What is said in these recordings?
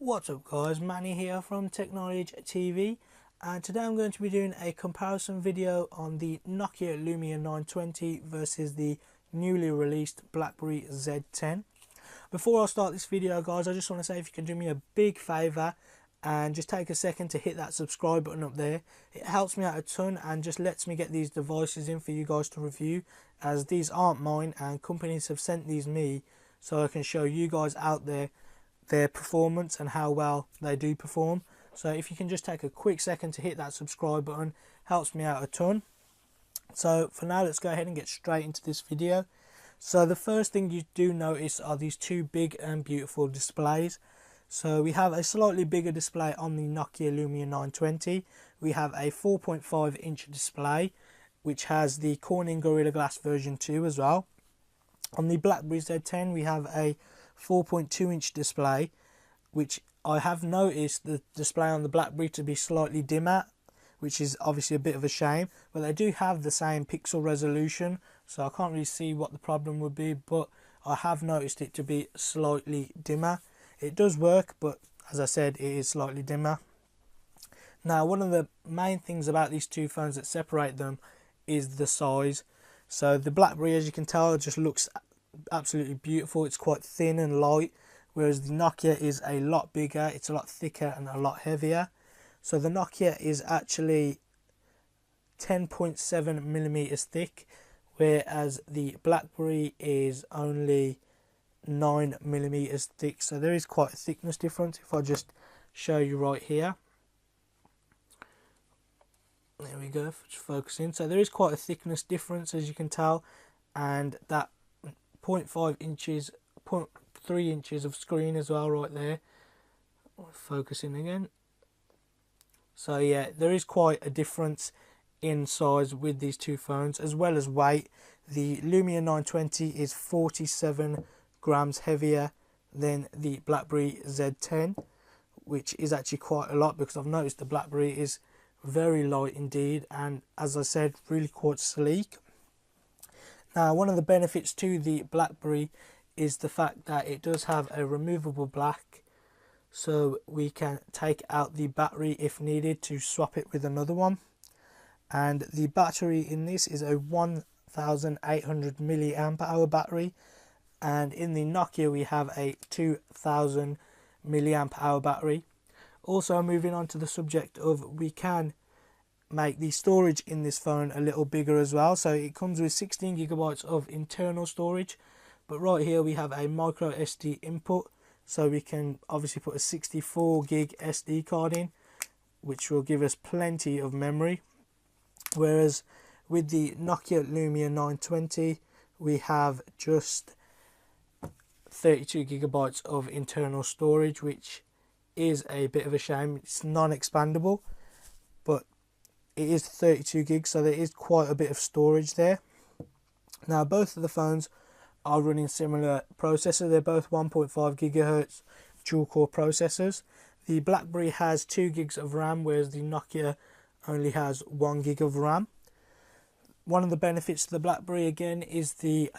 What's up guys, Manny here from Technology TV, and today I'm going to be doing a comparison video on the Nokia Lumia 920 versus the newly released BlackBerry Z10. Before I start this video guys, I just want to say if you can do me a big favour and just take a second to hit that subscribe button up there. It helps me out a ton and just lets me get these devices in for you guys to review, as these aren't mine and companies have sent these me so I can show you guys out there their performance and how well they do perform. So if you can just take a quick second to hit that subscribe button, helps me out a ton. So for now, let's go ahead and get straight into this video. So the first thing you do notice are these two big and beautiful displays. So we have a slightly bigger display on the Nokia Lumia 920. We have a 4.5 inch display which has the Corning Gorilla Glass version 2 as well. On the BlackBerry Z10 we have a 4.2 inch display, which I have noticed the display on the BlackBerry to be slightly dimmer, which is obviously a bit of a shame, but they do have the same pixel resolution, so I can't really see what the problem would be, but I have noticed it to be slightly dimmer. It does work, but as I said, it is slightly dimmer. Now, one of the main things about these two phones that separate them is the size. So the BlackBerry, as you can tell, just looks absolutely beautiful. It's quite thin and light, whereas the Nokia is a lot bigger, it's a lot thicker and a lot heavier. So the Nokia is actually 10.7 millimeters thick, whereas the BlackBerry is only 9 millimeters thick. So there is quite a thickness difference. If I just show you right here, there we go, just focusing. So there is quite a thickness difference, as you can tell, and that 0.5 inches, 0.3 inches of screen as well right there. Focusing again. So yeah, there is quite a difference in size with these two phones, as well as weight. The Lumia 920 is 47 grams heavier than the BlackBerry Z10, which is actually quite a lot, because I've noticed the BlackBerry is very light indeed, and as I said, really quite sleek. Now, one of the benefits to the BlackBerry is the fact that it does have a removable back, so we can take out the battery if needed to swap it with another one. And the battery in this is a 1800 milliamp hour battery, and in the Nokia we have a 2000 milliamp hour battery. Also, moving on to the subject of, we can make the storage in this phone a little bigger as well. So it comes with 16 gigabytes of internal storage, but right here we have a micro SD input, so we can obviously put a 64 gig SD card in, which will give us plenty of memory. Whereas with the Nokia Lumia 920 we have just 32 gigabytes of internal storage, which is a bit of a shame. It's non-expandable, but it is 32 gigs, so there is quite a bit of storage there. Now, both of the phones are running similar processors. They're both 1.5 gigahertz dual core processors. The BlackBerry has 2 gigs of RAM, whereas the Nokia only has 1 gig of RAM. One of the benefits of the BlackBerry again is the,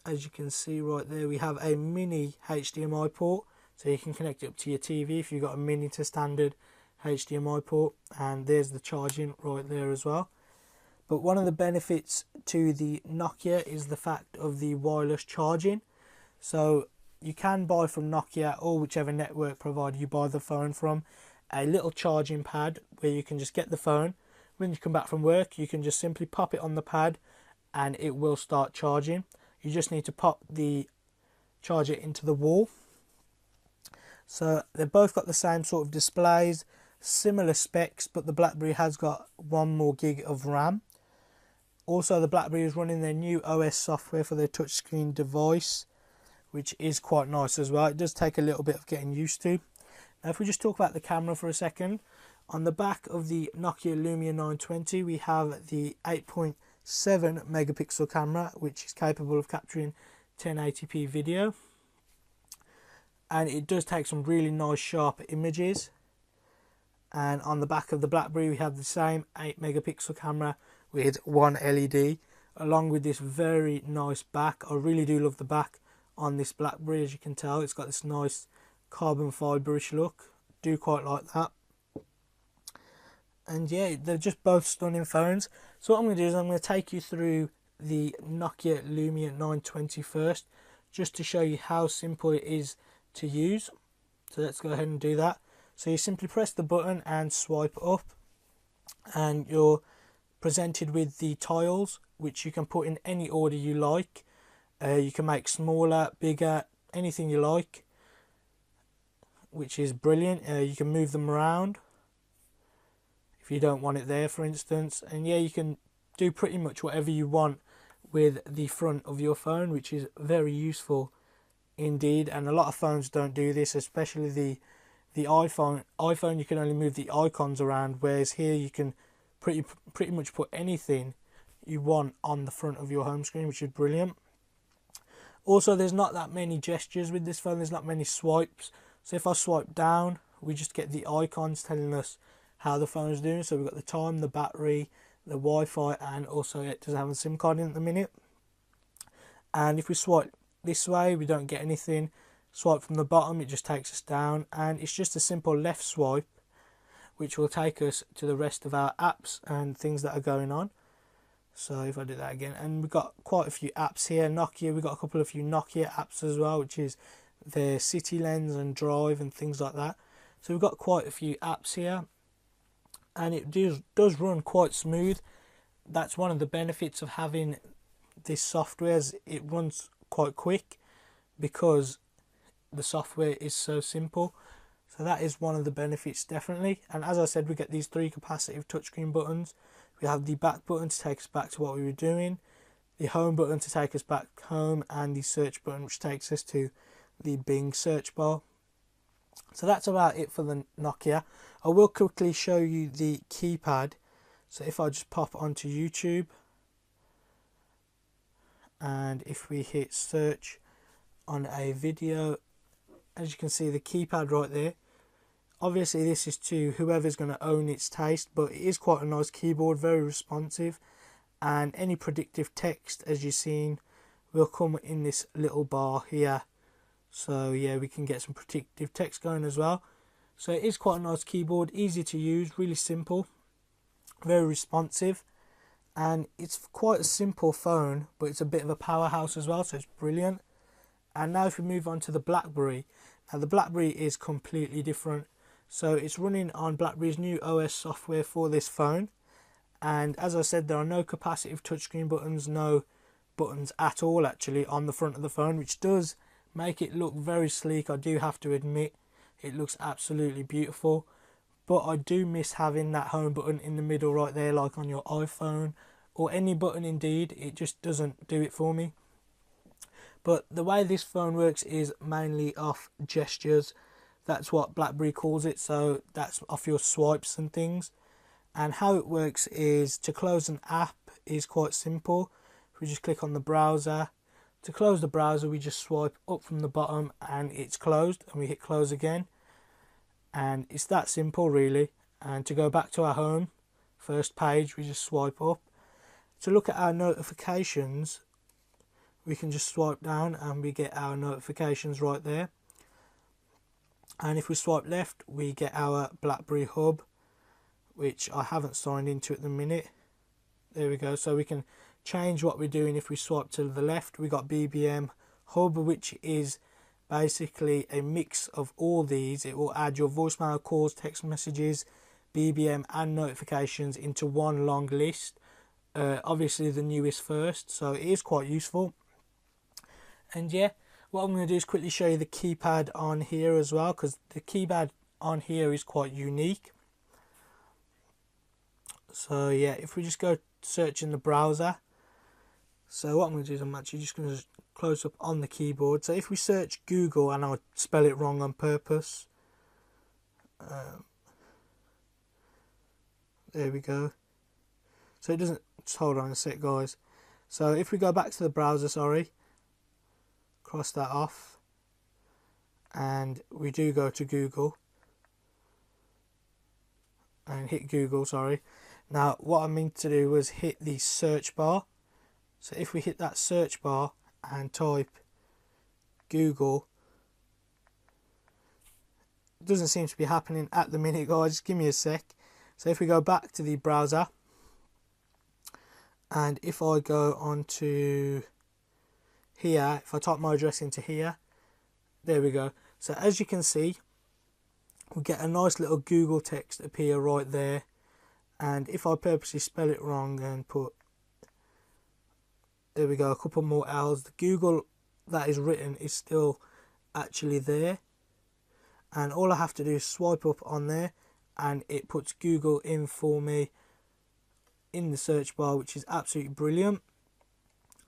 as you can see right there, we have a mini HDMI port, so you can connect it up to your TV if you've got a mini to standard HDMI port, and there's the charging right there as well. But one of the benefits to the Nokia is the fact of the wireless charging. So you can buy from Nokia, or whichever network provider you buy the phone from, a little charging pad where you can just get the phone. When you come back from work, you can just simply pop it on the pad and it will start charging. You just need to pop the charger into the wall. So they've both got the same sort of displays, similar specs, but the BlackBerry has got 1 more gig of RAM. Also, the BlackBerry is running their new OS software for their touchscreen device, which is quite nice as well. It does take a little bit of getting used to. Now, if we just talk about the camera for a second, on the back of the Nokia Lumia 920 we have the 8.7 megapixel camera, which is capable of capturing 1080p video, and it does take some really nice sharp images. And on the back of the BlackBerry we have the same 8 megapixel camera with 1 LED, along with this very nice back. I really do love the back on this BlackBerry. As you can tell, it's got this nice carbon fiberish look. Do quite like that. And yeah, they're just both stunning phones. So what I'm going to do is I'm going to take you through the Nokia Lumia 920 first, just to show you how simple it is to use. So let's go ahead and do that. So you simply press the button and swipe up, and you're presented with the tiles, which you can put in any order you like. You can make smaller, bigger, anything you like, which is brilliant. You can move them around if you don't want it there, for instance. And yeah, you can do pretty much whatever you want with the front of your phone, which is very useful indeed. And a lot of phones don't do this, especially the iPhone. You can only move the icons around, whereas here you can pretty much put anything you want on the front of your home screen, which is brilliant. Also, there's not that many gestures with this phone. There's not many swipes. So if I swipe down, we just get the icons telling us how the phone is doing. So we've got the time, the battery, the Wi-Fi, and also it does have a SIM card in at the minute. And if we swipe this way, we don't get anything. Swipe from the bottom, it just takes us down, and it's just a simple left swipe, which will take us to the rest of our apps and things that are going on. So if I do that again, and we've got quite a few apps here. Nokia, we've got a couple of few Nokia apps as well, which is their City Lens and Drive and things like that. So we've got quite a few apps here, and it does run quite smooth. That's one of the benefits of having this software, is it runs quite quick because the software is so simple. So that is one of the benefits, definitely. And as I said, we get these 3 capacitive touchscreen buttons. We have the back button to take us back to what we were doing, the home button to take us back home, and the search button, which takes us to the Bing search bar. So that's about it for the Nokia. I will quickly show you the keypad. So if I just pop onto YouTube, and if we hit search on a video, as you can see, the keypad right there. Obviously this is to whoever's going to own its taste, but it is quite a nice keyboard, very responsive, and any predictive text, as you've seen, will come in this little bar here. So yeah, we can get some predictive text going as well. So it is quite a nice keyboard, easy to use, really simple, very responsive, and it's quite a simple phone, but it's a bit of a powerhouse as well, so it's brilliant. And now if we move on to the BlackBerry, now the BlackBerry is completely different. So it's running on BlackBerry's new OS software for this phone, and as I said, there are no capacitive touchscreen buttons, no buttons at all actually on the front of the phone, which does make it look very sleek. I do have to admit, it looks absolutely beautiful, but I do miss having that home button in the middle right there, like on your iPhone, or any button indeed. It just doesn't do it for me. But the way this phone works is mainly off gestures. That's what BlackBerry calls it, so that's off your swipes and things. And how it works is, to close an app is quite simple. We just click on the browser. To close the browser, we just swipe up from the bottom and it's closed, and we hit close again. And it's that simple really. And to go back to our home first page, we just swipe up. To look at our notifications, we can just swipe down and we get our notifications right there. And if we swipe left, we get our BlackBerry hub, which I haven't signed into at the minute. There we go. So we can change what we're doing. If we swipe to the left, we got BBM hub, which is basically a mix of all these. It will add your voicemail, calls, text messages, BBM and notifications into one long list. Obviously the newest first, so it is quite useful. And yeah, what I'm going to do is quickly show you the keypad on here as well, because the keypad on here is quite unique. So yeah, if we just go search in the browser, so what I'm going to do is I'm actually just going to close up on the keyboard. So if we search Google, and I'll spell it wrong on purpose, there we go. So it doesn't, just hold on a sec guys. So if we go back to the browser, sorry, cross that off, and we do go to Google and hit Google, sorry. Now what I meant to do was hit the search bar. So if we hit that search bar and type Google, doesn't seem to be happening at the minute, guys. Just give me a sec. So if we go back to the browser, and if I go on to here, if I type my address into here, there we go. So as you can see, we get a nice little Google text appear right there. And if I purposely spell it wrong and put, there we go, a couple more L's, the Google that is written is still actually there. And all I have to do is swipe up on there and it puts Google in for me in the search bar, which is absolutely brilliant.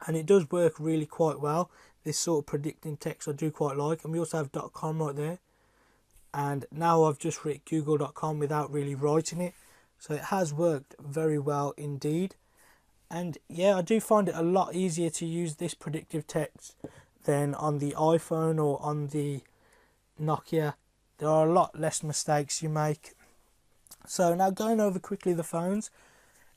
And it does work really quite well. This sort of predicting text I do quite like. And we also have .com right there. And now I've just written google.com without really writing it. So it has worked very well indeed. And yeah, I do find it a lot easier to use this predictive text than on the iPhone or on the Nokia. There are a lot less mistakes you make. So now going over quickly the phones.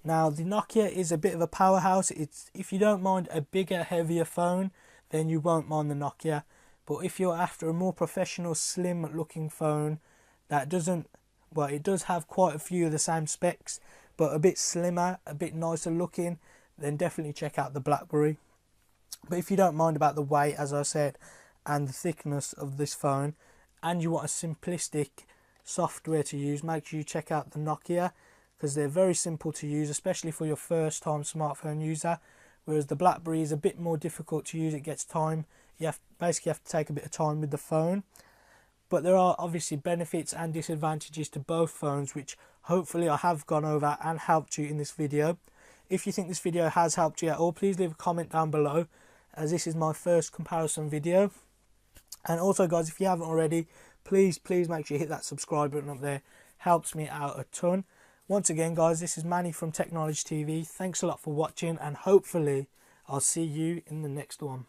Now the Nokia is a bit of a powerhouse. It's, if you don't mind a bigger, heavier phone, then you won't mind the Nokia. But if you're after a more professional, slim looking phone that doesn't, well, it does have quite a few of the same specs, but a bit slimmer, a bit nicer looking, then definitely check out the BlackBerry. But if you don't mind about the weight, as I said, and the thickness of this phone, and you want a simplistic software to use, make sure you check out the Nokia, because they're very simple to use, especially for your first time smartphone user. Whereas the BlackBerry is a bit more difficult to use. It gets time. You basically have to take a bit of time with the phone. But there are obviously benefits and disadvantages to both phones, which hopefully I have gone over and helped you in this video. If you think this video has helped you at all, please leave a comment down below, as this is my first comparison video. And also guys, if you haven't already, please make sure you hit that subscribe button up there. Helps me out a ton. Once again guys, this is Manny from Technology TV. Thanks a lot for watching, and hopefully I'll see you in the next one.